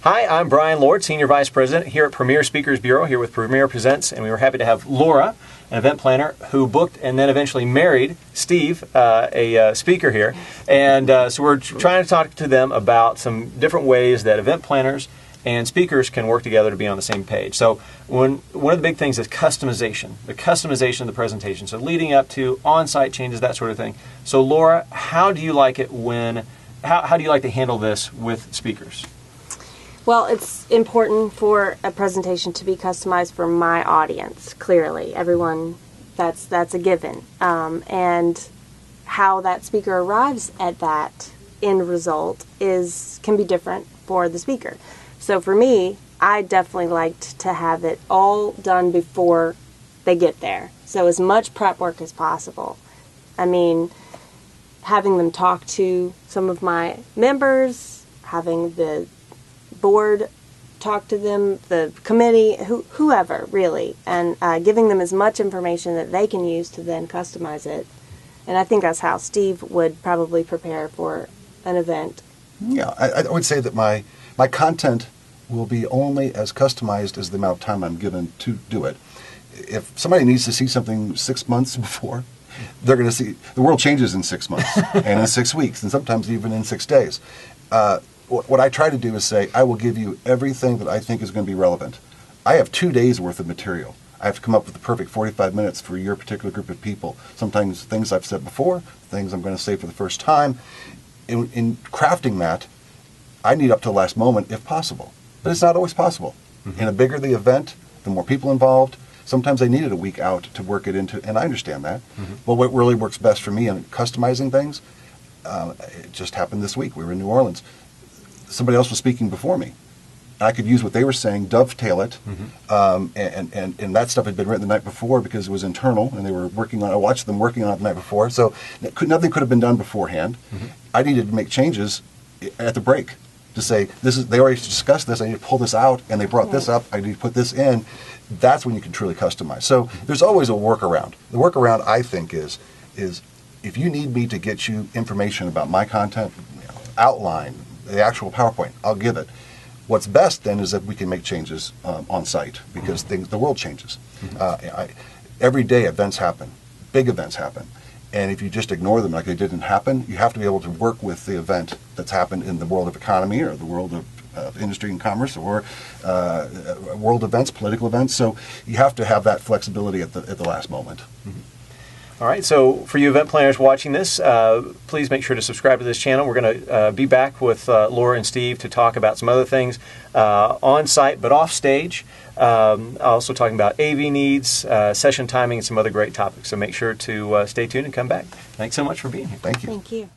Hi, I'm Brian Lord, Senior Vice President here at Premier Speakers Bureau, here with Premier Presents, and we were happy to have Lora, an event planner who booked and then eventually married Steve, a speaker here. And so we're trying to talk to them about some different ways that event planners and speakers can work together to be on the same page. So one of the big things is customization, the customization of the presentation. So leading up to on-site changes, that sort of thing. So Lora, how do you like it how do you like to handle this with speakers? Well, it's important for a presentation to be customized for my audience, clearly. Everyone, that's a given. And how that speaker arrives at that end result can be different for the speaker. So for me, I definitely liked to have it all done before they get there. So as much prep work as possible. I mean, having them talk to some of my members, having the board talk to them, the committee, whoever really, and giving them as much information that they can use to then customize it. And I think that's how Steve would probably prepare for an event. Yeah, I would say that my content will be only as customized as the amount of time I'm given to do it. If somebody needs to see something 6 months before, they're going to see the world changes in 6 months and in 6 weeks and sometimes even in 6 days. What I try to do is say, I will give you everything that I think is going to be relevant. I have 2 days worth of material. I have to come up with the perfect 45 minutes for your particular group of people. Sometimes things I've said before, things I'm going to say for the first time. In crafting that, I need up to the last moment if possible. But it's not always possible. Mm-hmm. And the bigger the event, the more people involved. Sometimes I needed a week out to work it into, and I understand that. Mm-hmm. But what really works best for me in customizing things, it just happened this week. We were in New Orleans. Somebody else was speaking before me. I could use what they were saying, dovetail it, mm-hmm. And that stuff had been written the night before because it was internal, and they were working on. I watched them working on it the night before, so nothing could have been done beforehand. Mm-hmm. I needed to make changes at the break to say they already discussed this. I need to pull this out, and they brought this up. I need to put this in. That's when you can truly customize. So there's always a workaround. The workaround, I think, is if you need me to get you information about my content, outline, the actual PowerPoint, I'll give it. What's best then is that we can make changes on site because the world changes. Every day events happen, big events happen, and if you just ignore them like they didn't happen, you have to be able to work with the event that's happened in the world of economy or the world of industry and commerce or world events, political events. So you have to have that flexibility at the last moment. Mm-hmm. All right, so for you event planners watching this, please make sure to subscribe to this channel. We're going to be back with Lora and Steve to talk about some other things on-site but off-stage. Also talking about AV needs, session timing, and some other great topics. So make sure to stay tuned and come back. Thanks so much for being here. Thank you. Thank you.